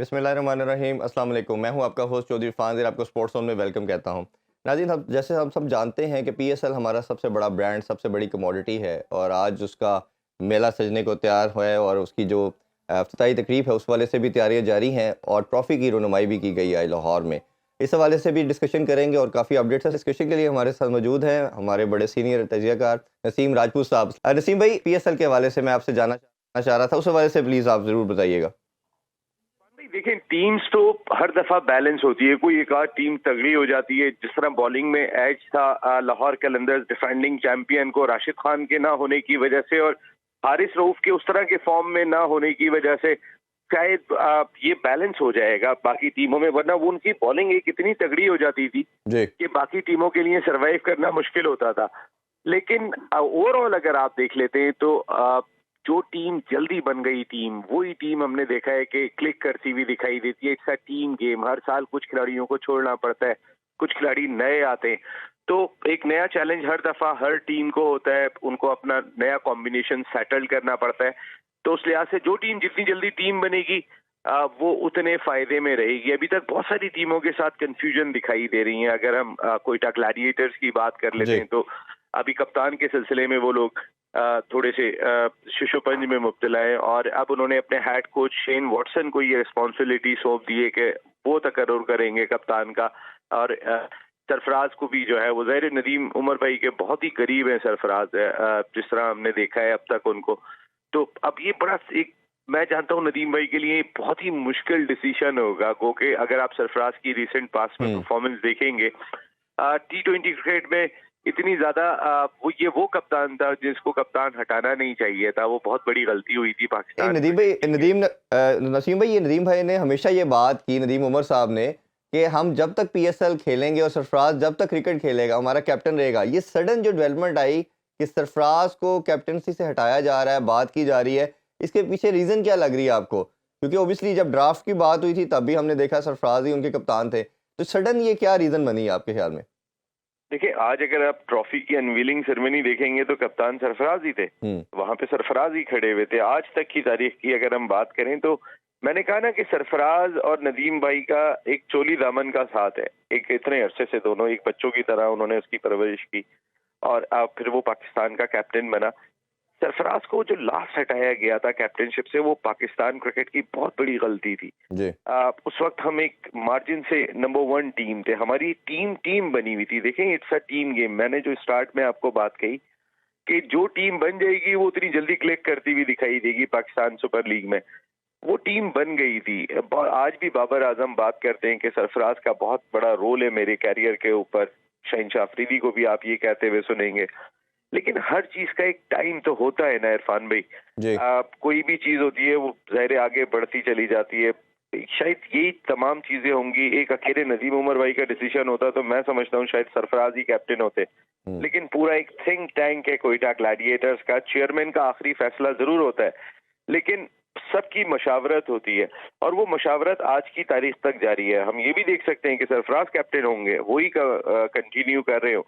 बिस्मिल्लाहिर्रहमानिर्रहीम अस्सलाम वालेकुम। मैं हूं आपका होस्ट चौधरी फाजिल, आपको स्पोर्ट्स जोन में वेलकम कहता हूं। नाज़रीन, हम जैसे हम सब जानते हैं कि पीएसएल हमारा सबसे बड़ा ब्रांड, सबसे बड़ी कमोडिटी है और आज उसका मेला सजने को तैयार हुआ है और उसकी जो इफ्तिताई तकरीब है उस वाले से भी तैयारियां जारी हैं और ट्रॉफ़ी की रनुमाई भी की गई है लाहौर में। इस हवाले से भी डिस्कशन करेंगे और काफ़ी अपडेट्स हैं। डिस्कशन के लिए हमारे साथ मौजूद हैं हमारे बड़े सीनियर तजियाकार नसीम राजपूत साहब। नसीम भाई, पीएसएल के हवाले से मैं आपसे जानना चाह रहा था, उस हवाले से प्लीज़ आप ज़रूर बताइएगा। नहीं, देखिए टीम्स तो हर दफा बैलेंस होती है। कोई एक आध टीम तगड़ी हो जाती है, जिस तरह बॉलिंग में एज था लाहौर कलंदर्स डिफेंडिंग चैंपियन को राशिद खान के ना होने की वजह से और हारिस रऊफ के उस तरह के फॉर्म में ना होने की वजह से शायद ये बैलेंस हो जाएगा बाकी टीमों में, वरना वो उनकी बॉलिंग एक इतनी तगड़ी हो जाती थी जी। कि बाकी टीमों के लिए सरवाइव करना मुश्किल होता था। लेकिन ओवरऑल अगर आप देख लेते हैं तो जो टीम जल्दी बन गई टीम, वही टीम हमने देखा है कि क्लिक करती हुई दिखाई देती है। It's a team game. हर साल कुछ खिलाड़ियों को छोड़ना पड़ता है, कुछ खिलाड़ी नए आते हैं, तो एक नया चैलेंज हर दफा हर टीम को होता है। उनको अपना नया कॉम्बिनेशन सेटल करना पड़ता है। तो उस लिहाज से जो टीम जितनी जल्दी टीम बनेगी वो उतने फायदे में रहेगी। अभी तक बहुत सारी टीमों के साथ कंफ्यूजन दिखाई दे रही है। अगर हम कोयटा ग्लैडिएटर्स की बात कर लेते जी। हैं तो अभी कप्तान के सिलसिले में वो लोग थोड़े से शिशुपंज में मुब्तला है और अब उन्होंने अपने हेड कोच शेन वॉटसन को ये रिस्पॉन्सिबिलिटी सौंप दी है कि वो तकर्रुर करेंगे कप्तान का। और सरफराज को भी जो है वो ज़ाहिर नदीम उमर भाई के बहुत ही करीब है सरफराज, जिस तरह हमने देखा है अब तक उनको। तो अब ये बड़ा एक, मैं जानता हूँ नदीम भाई के लिए बहुत ही मुश्किल डिसीजन होगा, क्योंकि अगर आप सरफराज की रिसेंट पास में हुँ। परफॉर्मेंस देखेंगे T20 क्रिकेट में इतनी ज्यादा वो कप्तान था जिसको कप्तान हटाना नहीं चाहिए था। वो बहुत बड़ी गलती हुई थी नहीं, पाकिस्तान क्रिकेट टीम के। नसीम भाई, ये नदीम भाई ने हमेशा ये बात की, नदीम उमर साहब ने, कि हम जब तक पीएसएल खेलेंगे और सरफराज जब तक क्रिकेट खेलेगा हमारा कैप्टन रहेगा। ये सडन जो डेवलपमेंट आई कि सरफराज को कैप्टनसी से हटाया जा रहा है, बात की जा रही है, इसके पीछे रीजन क्या लग रही है आपको? क्योंकि ऑब्वियसली जब ड्राफ्ट की बात हुई थी तब भी हमने देखा सरफराज ही उनके कप्तान थे। तो सडन ये क्या रीजन बनी आपके ख्याल में? देखिए, आज अगर आप ट्रॉफी की अनवीलिंग सेरेमनी देखेंगे तो कप्तान सरफराज ही थे। हुँ। वहां पे सरफराज ही खड़े हुए थे। आज तक की तारीख की अगर हम बात करें तो मैंने कहा ना कि सरफराज और नदीम भाई का एक चोली दामन का साथ है। एक इतने अरसे से दोनों एक बच्चों की तरह उन्होंने उसकी परवरिश की और फिर वो पाकिस्तान का कैप्टन बना। सरफराज को जो लास्ट हटाया गया था कैप्टनशिप से, वो पाकिस्तान क्रिकेट की बहुत बड़ी गलती थी। जी। उस वक्त हम एक मार्जिन से नंबर 1 टीम थे। हमारी टीम टीम बनी हुई थी। देखें, इट्स अ टीम गेम। मैंने जो स्टार्ट में आपको बात कही कि जो टीम बन जाएगी वो उतनी जल्दी क्लिक करती हुई दिखाई देगी पाकिस्तान सुपर लीग में। वो टीम बन गई थी। आज भी बाबर आजम बात करते हैं कि सरफराज का बहुत बड़ा रोल है मेरे कैरियर के ऊपर। शहनशाह अफरीदी को भी आप ये कहते हुए सुनेंगे। लेकिन हर चीज का एक टाइम तो होता है ना इरफान भाई। जी। कोई भी चीज होती है वो ज़ाहिर आगे बढ़ती चली जाती है। शायद यही तमाम चीजें होंगी। एक अकेले नदीम उमर भाई का डिसीजन होता तो मैं समझता हूँ शायद सरफराज ही कैप्टन होते। हुँ। लेकिन पूरा एक थिंक टैंक है कोयटा ग्लैडिएटर्स का। चेयरमैन का आखिरी फैसला जरूर होता है, लेकिन सबकी मशावरत होती है और वो मशावरत आज की तारीख तक जारी है। हम ये भी देख सकते हैं कि सरफराज कैप्टन होंगे, वही कंटिन्यू कर रहे हो।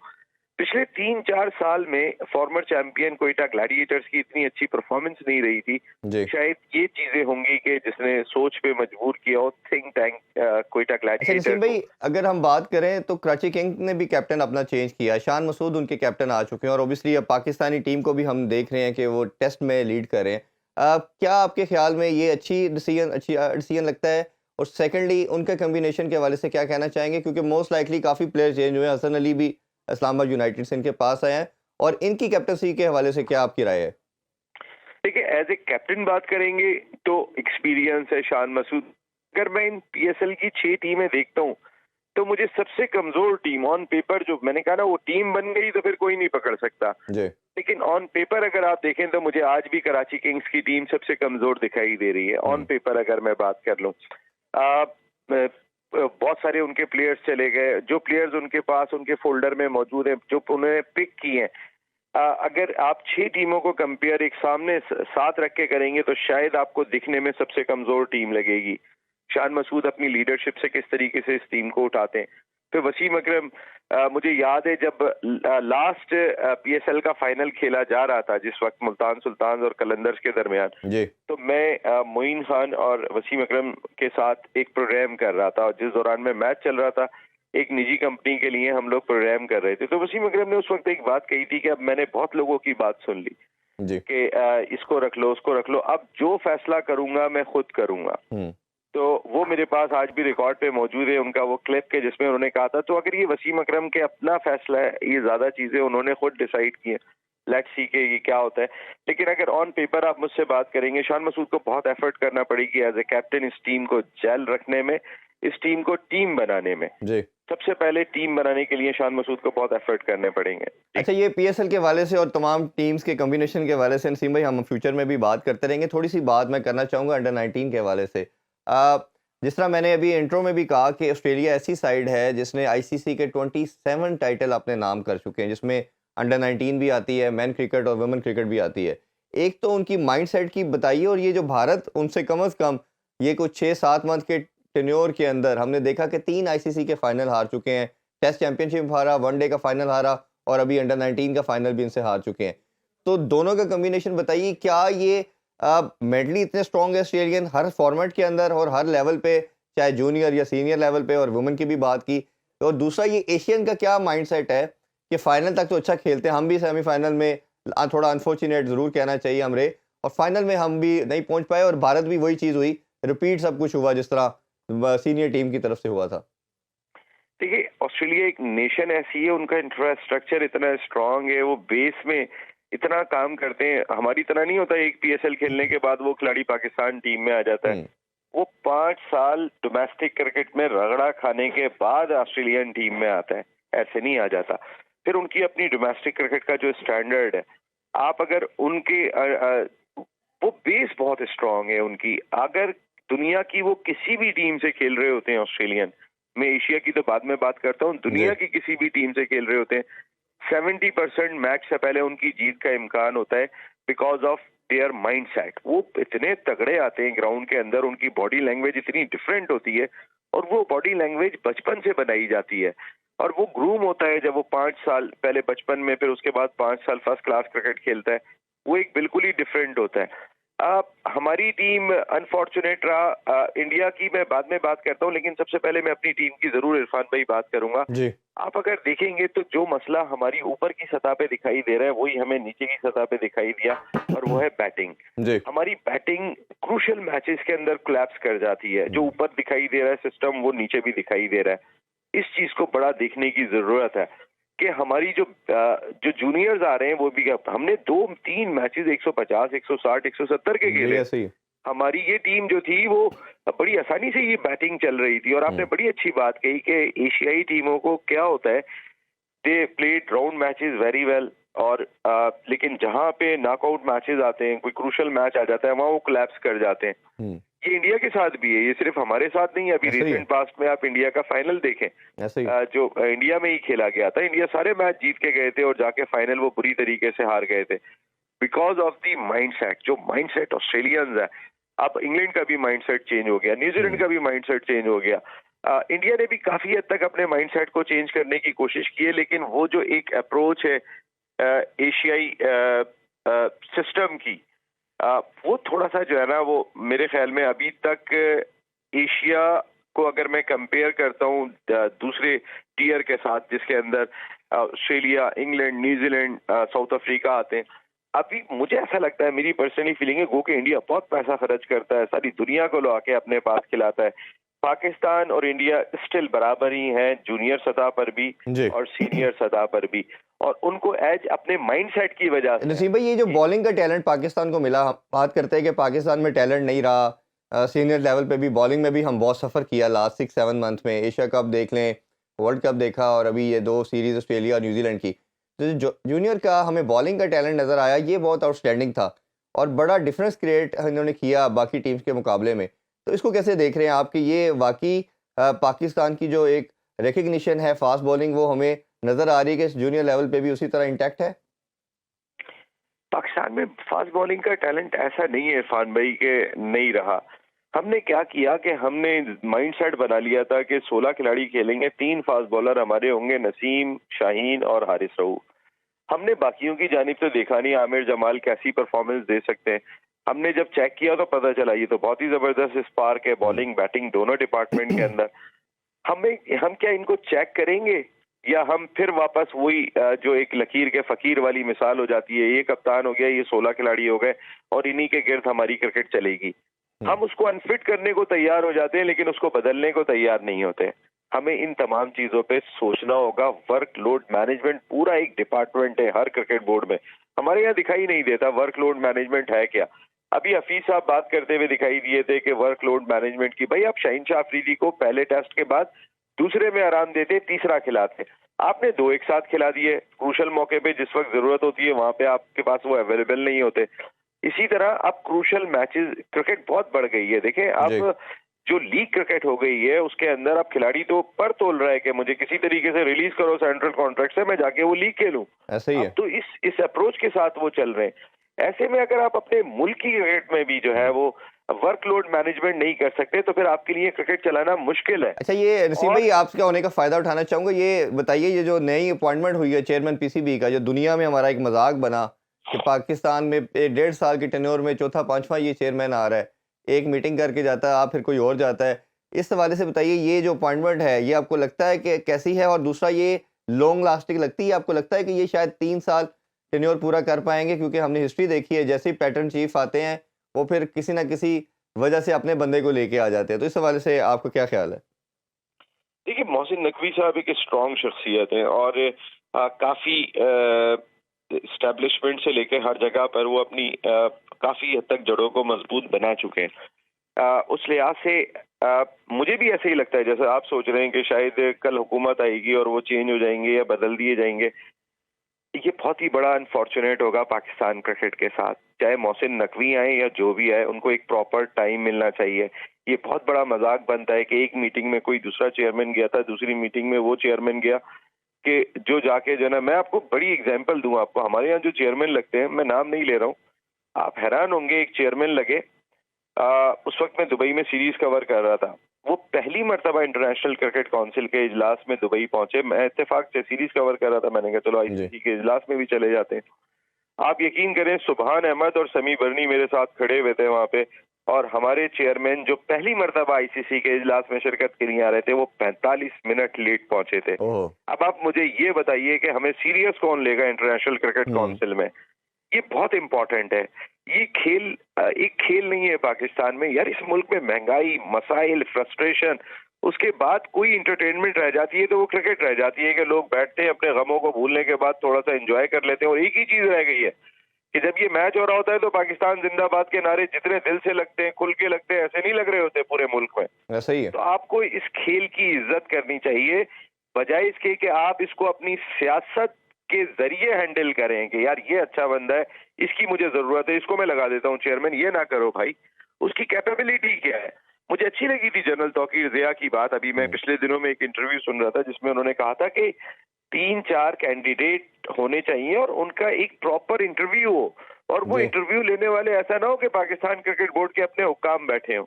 पिछले 3-4 साल में फॉर्मर चैंपियन कोयटा ग्लैडिएटर्स की इतनी अच्छी परफॉर्मेंस नहीं रही थी। जी। शायद ये चीजें होंगी कि जिसने सोच पे मजबूर किया हो थिंक टैंक कोयटा अच्छा ग्लैडिएटर नसीम को। भाई, अगर हम बात करें तो कराची किंग्स ने भी कैप्टन अपना चेंज किया है। शान मसूद उनके कैप्टन आ चुके हैं और ऑब्वियसली अब पाकिस्तानी टीम को भी हम देख रहे हैं कि वो टेस्ट में लीड कर रहे हैं। क्या आपके ख्याल में ये अच्छी डिसीजन लगता है? और सेकंडली उनके कॉम्बिनेशन के हवाले से क्या कहना चाहेंगे? क्योंकि मोस्ट लाइकली काफ़ी प्लेयर चेंज हुए हैं। हसन अली भी इस्लामाबाद यूनाइटेड से इनके पास आए हैं और इनकी कैप्टनसी के हवाले से क्या आपकी राय है? देखिए, एज ए कैप्टन बात करेंगे तो एक्सपीरियंस है शान मसूद। अगर मैं इन पीएसएल की 6 टीमें देखता हूँ तो मुझे सबसे कमजोर टीम ऑन पेपर, जो मैंने कहा ना वो टीम बन गई तो फिर कोई नहीं पकड़ सकता, जी। लेकिन ऑन पेपर अगर आप देखें तो मुझे आज भी कराची किंग्स की टीम सबसे कमजोर दिखाई दे रही है। On hmm. पेपर अगर मैं बात कर लूं, बहुत सारे उनके प्लेयर्स चले गए। जो प्लेयर्स उनके पास उनके फोल्डर में मौजूद हैं, जो उन्होंने पिक किए हैं, अगर आप 6 टीमों को कंपेयर एक सामने साथ रख के करेंगे तो शायद आपको दिखने में सबसे कमजोर टीम लगेगी। शान मसूद अपनी लीडरशिप से किस तरीके से इस टीम को उठाते हैं। फिर वसीम अकरम, मुझे याद है जब लास्ट पीएसएल का फाइनल खेला जा रहा था जिस वक्त मुल्तान सुल्तान और कलंदर्स के दरमियान, जी तो मैं मोइन खान और वसीम अकरम के साथ एक प्रोग्राम कर रहा था और जिस दौरान में मैच चल रहा था एक निजी कंपनी के लिए हम लोग प्रोग्राम कर रहे थे। तो वसीम अकरम ने उस वक्त एक बात कही थी कि अब मैंने बहुत लोगों की बात सुन ली जी कि इसको रख लो उसको रख लो, अब जो फैसला करूंगा मैं खुद करूंगा। तो वो मेरे पास आज भी रिकॉर्ड पे मौजूद है उनका वो क्लिप के जिसमें उन्होंने कहा था। तो अगर ये वसीम अकरम के अपना फैसला है, ये ज्यादा चीजें उन्होंने खुद डिसाइड की है, लेट्स सी के ये क्या होता है। लेकिन अगर ऑन पेपर आप मुझसे बात करेंगे, शान मसूद को बहुत एफर्ट करना पड़ेगी एज ए कैप्टन इस टीम को जेल रखने में, इस टीम को टीम बनाने में। जी। सबसे पहले टीम बनाने के लिए शान मसूद को बहुत एफर्ट करने पड़ेंगे। अच्छा, ये पीएसएल के हवाले से और तमाम टीम्स के कॉम्बिनेशन के हवाले से नसीम भाई हम फ्यूचर में भी बात करते रहेंगे। थोड़ी सी बात मैं करना चाहूँगा अंडर 19 के हवाले से। जिस तरह मैंने अभी इंट्रो में भी कहा कि ऑस्ट्रेलिया ऐसी साइड है जिसने आईसीसी के 27 टाइटल अपने नाम कर चुके हैं, जिसमें अंडर 19 भी आती है, मैन क्रिकेट और वुमेन क्रिकेट भी आती है। एक तो उनकी माइंडसेट की बताइए, और ये जो भारत उनसे कम से कम ये कुछ 6-7 मंथ के टेन्योर के अंदर हमने देखा कि 3 आईसीसी के फाइनल हार चुके हैं, टेस्ट चैंपियनशिप हारा, वनडे का फाइनल हारा और अभी अंडर 19 का फाइनल भी इनसे हार चुके हैं। तो दोनों का कॉम्बिनेशन बताइए, क्या ये मेंटली इतने स्ट्रॉन्ग है ऑस्ट्रेलियन हर फॉर्मेट के अंदर और हर लेवल पे, चाहे जूनियर या सीनियर लेवल पे, और वुमेन की भी बात की। और दूसरा ये एशियन का क्या माइंडसेट है कि फाइनल तक तो अच्छा खेलते हैं, हम भी सेमीफाइनल में थोड़ा अनफॉर्चुनेट ज़रूर कहना चाहिए हम रहे, और फाइनल में हम भी नहीं पहुंच पाए और भारत भी वही चीज़ हुई, रिपीट सब कुछ हुआ जिस तरह सीनियर टीम की तरफ से हुआ था। देखिए, ऑस्ट्रेलिया एक नेशन ऐसी है, उनका इंफ्रास्ट्रक्चर इतना स्ट्रांग है, वो बेस में इतना काम करते हैं। हमारी तरह नहीं होता एक पीएसएल खेलने के बाद वो खिलाड़ी पाकिस्तान टीम में आ जाता है। वो 5 साल डोमेस्टिक क्रिकेट में रगड़ा खाने के बाद ऑस्ट्रेलियन टीम में आता है, ऐसे नहीं आ जाता। फिर उनकी अपनी डोमेस्टिक क्रिकेट का जो स्टैंडर्ड है, आप अगर उनके वो बेस बहुत स्ट्रांग है उनकी। अगर दुनिया की वो किसी भी टीम से खेल रहे होते हैं ऑस्ट्रेलियन, मैं एशिया की तो बाद में बात करता हूँ, दुनिया की किसी भी टीम से खेल रहे होते हैं, 70% मैच से पहले उनकी जीत का इम्कान होता है बिकॉज ऑफ देयर माइंडसेट। वो इतने तगड़े आते हैं ग्राउंड के अंदर, उनकी बॉडी लैंग्वेज इतनी डिफरेंट होती है और वो बॉडी लैंग्वेज बचपन से बनाई जाती है और वो ग्रूम होता है जब वो 5 साल पहले बचपन में, फिर उसके बाद 5 साल फर्स्ट क्लास क्रिकेट खेलता है, वो एक बिल्कुल ही डिफरेंट होता है। हमारी टीम अनफॉर्चुनेट रहा। इंडिया की मैं बाद में बात करता हूँ, लेकिन सबसे पहले मैं अपनी टीम की जरूर इरफान भाई बात करूंगा। जी आप अगर देखेंगे तो जो मसला हमारी ऊपर की सतह पे दिखाई दे रहा है वही हमें नीचे की सतह पे दिखाई दिया, और वो है बैटिंग। जी हमारी बैटिंग क्रूशियल मैचेस के अंदर कोलैप्स कर जाती है। जो ऊपर दिखाई दे रहा है सिस्टम, वो नीचे भी दिखाई दे रहा है। इस चीज को बड़ा देखने की जरूरत है कि हमारी जो जूनियर्स आ रहे हैं वो भी, हमने 2-3 मैचेस 150, 160, 170 के जी खेले। ऐसे ही। हमारी ये टीम जो थी वो बड़ी आसानी से ये बैटिंग चल रही थी। और आपने बड़ी अच्छी बात कही कि एशियाई टीमों को क्या होता है, they played round matches very well, और लेकिन जहां पे नॉकआउट मैचेस आते हैं, कोई क्रूशियल मैच आ जाता है, वहां वो कोलैप्स कर जाते हैं। ये इंडिया के साथ भी है, ये सिर्फ हमारे साथ नहीं है। अभी ऐसे ही है। रिसेंट पास्ट में आप इंडिया का फाइनल देखें, ऐसे ही। जो इंडिया में ही खेला गया था, इंडिया सारे मैच जीत के गए थे और जाके फाइनल वो बुरी तरीके से हार गए थे बिकॉज ऑफ दी माइंडसेट। जो माइंडसेट ऑस्ट्रेलियंस है, अब इंग्लैंड का भी माइंडसेट चेंज हो गया, न्यूजीलैंड का भी माइंडसेट चेंज हो गया। इंडिया ने भी काफी हद तक अपने माइंडसेट को चेंज करने की कोशिश की है, लेकिन वो जो एक अप्रोच है एशियाई सिस्टम की, वो थोड़ा सा जो है ना, वो मेरे ख्याल में अभी तक एशिया को अगर मैं कंपेयर करता हूँ दूसरे टीयर के साथ, जिसके अंदर Australia, England, New Zealand, south Africa आते हैं, अभी मुझे ऐसा लगता है, मेरी पर्सनली फीलिंग है, गो के इंडिया बहुत पैसा खर्च करता है, सारी दुनिया को ला के अपने पास खिलाता है। पाकिस्तान और इंडिया स्टिल बराबर ही हैं, जूनियर सतह पर भी जी। और सीनियर सतह पर भी, और उनको एज अपने माइंडसेट की वजह से। नसीम भाई, ये जो बॉलिंग का टैलेंट पाकिस्तान को मिला, हम बात करते हैं कि पाकिस्तान में टैलेंट नहीं रहा, सीनियर लेवल पे भी बॉलिंग में भी हम बहुत सफ़र किया लास्ट 6-7 मंथ में। एशिया कप देख लें, वर्ल्ड कप देखा, और अभी ये 2 सीरीज़ ऑस्ट्रेलिया और न्यूजीलैंड की। तो जो जूनियर का हमें बॉलिंग का टैलेंट नज़र आया, ये बहुत आउटस्टैंडिंग था और बड़ा डिफरेंस क्रिएट इन्होंने किया बाकी टीम्स के मुकाबले में। तो इसको कैसे देख रहे हैं आप कि ये वाकई पाकिस्तान की जो एक रिकग्निशन है फास्ट बॉलिंग, वो हमें नज़र आ रही है कि जूनियर लेवल पे भी उसी तरह इंटैक्ट है? पाकिस्तान में फास्ट बॉलिंग का टैलेंट ऐसा नहीं है इरफान भाई के नहीं रहा। हमने क्या किया कि हमने माइंडसेट बना लिया था कि 16 खिलाड़ी खेलेंगे, 3 फास्ट बॉलर हमारे होंगे, नसीम, शाहीन और हारिस रऊफ। हमने बाकियों की जानिब तो देखा नहीं आमिर जमाल कैसी परफॉर्मेंस दे सकते हैं। हमने जब चेक किया तो पता चला ये तो बहुत ही जबरदस्त स्पार्क है बॉलिंग बैटिंग दोनों डिपार्टमेंट के अंदर। हम क्या इनको चेक करेंगे या हम फिर वापस वही जो एक लकीर के फकीर वाली मिसाल हो जाती है, ये कप्तान हो गया, ये 16 खिलाड़ी हो गए और इन्हीं के गिर्द हमारी क्रिकेट चलेगी। हम उसको अनफिट करने को तैयार हो जाते हैं लेकिन उसको बदलने को तैयार नहीं होते। हमें इन तमाम चीजों पे सोचना होगा। वर्कलोड मैनेजमेंट पूरा एक डिपार्टमेंट है हर क्रिकेट बोर्ड में। हमारे यहाँ दिखाई नहीं देता वर्कलोड मैनेजमेंट है क्या। अभी हफीज साहब बात करते हुए दिखाई दिए थे कि वर्कलोड मैनेजमेंट की। भाई आप शाहीन शाह अफरीदी को पहले टेस्ट के बाद दूसरे में आराम देते, तीसरा खिलाते। आपने 2 एक साथ खिला दिए। क्रूशल मौके पे जिस वक्त जरूरत होती है वहां पे आपके पास वो अवेलेबल नहीं होते। इसी तरह अब क्रूशल मैचेस, क्रिकेट बहुत बढ़ गई है। देखें अब जो लीग क्रिकेट हो गई है उसके अंदर अब खिलाड़ी तो पर तोल रहा है कि मुझे किसी तरीके से रिलीज करो सेंट्रल कॉन्ट्रैक्ट से, मैं जाके वो लीग खेलूं। ऐसा ही है। अब तो इस अप्रोच के साथ वो चल रहे हैं। ऐसे में अगर आप अपने मुल्क की क्रिकेट में भी जो है वो वर्कलोड मैनेजमेंट नहीं कर सकते तो फिर आपके लिए क्रिकेट चलाना मुश्किल है। अच्छा, ये नसीम भाई आपका होने का फ़ायदा उठाना चाहूँगा। ये बताइए, ये जो नई अपॉइंटमेंट हुई है चेयरमैन पीसीबी का, जो दुनिया में हमारा एक मजाक बना कि पाकिस्तान में 1.5 साल की टेन्योर में चौथा पांचवा ये चेयरमैन आ रहा है, एक मीटिंग करके जाता है, आप फिर कोई और जाता है। इस हवाले से बताइए, ये जो अपॉइंटमेंट है ये आपको लगता है कि कैसी है, और दूसरा ये लॉन्ग लास्टिंग लगती है? आपको लगता है कि ये शायद 3 साल टेन्योर पूरा कर पाएंगे? क्योंकि हमने हिस्ट्री देखी है, जैसे ही पैटर्न चीफ आते हैं वो फिर किसी ना किसी वजह से अपने बंदे को लेके आ जाते हैं। तो इस हवाले से आपका क्या ख्याल है? देखिए मोहसिन नकवी साहब एक स्ट्रॉन्ग शख्सियत है और काफी एस्टेब्लिशमेंट से लेकर हर जगह पर वो अपनी काफी हद तक जड़ों को मजबूत बना चुके हैं। उस लिहाज से मुझे भी ऐसे ही लगता है जैसे आप सोच रहे हैं कि शायद कल हुकूमत आएगी और वो चेंज हो जाएंगे या बदल दिए जाएंगे। ये बहुत ही बड़ा अनफॉर्चुनेट होगा पाकिस्तान क्रिकेट के साथ। चाहे मोहसिन नकवी आए या जो भी आए, उनको एक प्रॉपर टाइम मिलना चाहिए। ये बहुत बड़ा मजाक बनता है कि एक मीटिंग में कोई दूसरा चेयरमैन गया था, दूसरी मीटिंग में वो चेयरमैन गया कि जो जाके जो ना, मैं आपको बड़ी एग्जांपल दूं आपको। हमारे यहाँ जो चेयरमैन लगते हैं, मैं नाम नहीं ले रहा हूँ, आप हैरान होंगे। एक चेयरमैन लगे, उस वक्त मैं दुबई में सीरीज कवर कर रहा था। वो पहली मर्तबा इंटरनेशनल क्रिकेट काउंसिल के इजलास में दुबई पहुंचे। मैं इत्तेफाक से सीरीज कवर कर रहा था, मैंने कहा चलो आईसीसी के इजलास में भी चले जाते हैं। आप यकीन करें, सुबहान अहमद और समी बरनी मेरे साथ खड़े हुए थे वहां पे, और हमारे चेयरमैन जो पहली मर्तबा आईसीसी के इजलास में शिरकत के लिए आ रहे थे वो 45 मिनट लेट पहुंचे थे। अब आप मुझे ये बताइए कि हमें सीरियस कौन लेगा इंटरनेशनल क्रिकेट काउंसिल में? ये बहुत इंपॉर्टेंट है। ये खेल एक खेल नहीं है पाकिस्तान में यार। इस मुल्क में महंगाई, मसाइल, फ्रस्ट्रेशन, उसके बाद कोई इंटरटेनमेंट रह जाती है तो वो क्रिकेट रह जाती है कि लोग बैठते हैं अपने गमों को भूलने के बाद थोड़ा सा एंजॉय कर लेते हैं। और एक ही चीज रह गई है कि जब ये मैच हो रहा होता है तो पाकिस्तान जिंदाबाद के नारे जितने दिल से लगते हैं, खुल के लगते हैं, ऐसे नहीं लग रहे होते पूरे मुल्क में। ऐसा ही है। तो आपको इस खेल की इज्जत करनी चाहिए, बजाय इसके कि आप इसको अपनी सियासत के जरिए हैंडल करें कि यार ये अच्छा बंदा है, इसकी मुझे जरूरत है, इसको मैं लगा देता हूँ चेयरमैन। ये ना करो भाई। उसकी कैपेबिलिटी क्या है? मुझे अच्छी लगी थी जनरल तौकीर ज़िया की बात। अभी मैं पिछले दिनों में एक इंटरव्यू सुन रहा था जिसमें उन्होंने कहा था कि 3-4 कैंडिडेट होने चाहिए और उनका एक प्रॉपर इंटरव्यू हो, और वो इंटरव्यू लेने वाले ऐसा ना हो कि पाकिस्तान क्रिकेट बोर्ड के अपने हुक्काम बैठे हो।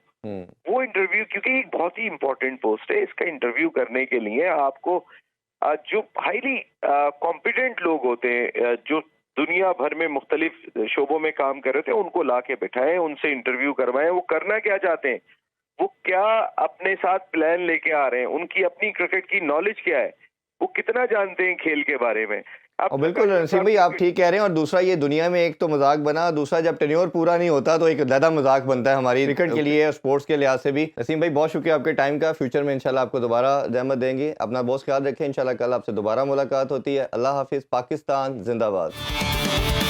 वो इंटरव्यू, क्योंकि एक बहुत ही इंपॉर्टेंट पोस्ट है, इसका इंटरव्यू करने के लिए आपको जो हाईली कॉम्पिटेंट लोग होते हैं, जो दुनिया भर में मुख्तलिफ शोबों में काम कर रहे थे, उनको ला के बिठाएं, उनसे इंटरव्यू करवाएं। वो करना क्या चाहते हैं, वो क्या अपने साथ प्लान लेके आ रहे हैं, उनकी अपनी क्रिकेट की नॉलेज क्या है, वो कितना जानते हैं खेल के बारे में। और बिल्कुल नसीम भाई आप ठीक कह रहे हैं। और दूसरा, ये दुनिया में एक तो मजाक बना, दूसरा जब टेन्योर पूरा नहीं होता तो एक ज़्यादा मजाक बनता है हमारी क्रिकेट के लिए, स्पोर्ट्स के लिहाज से भी। नसीम भाई बहुत शुक्रिया आपके टाइम का। फ्यूचर में इंशाल्लाह आपको दोबारा ज़हमत देंगे। अपना बहुत ख्याल रखें। इंशाल्लाह कल आपसे दोबारा मुलाकात होती है। अल्लाह हाफिज़। पाकिस्तान जिंदाबाद।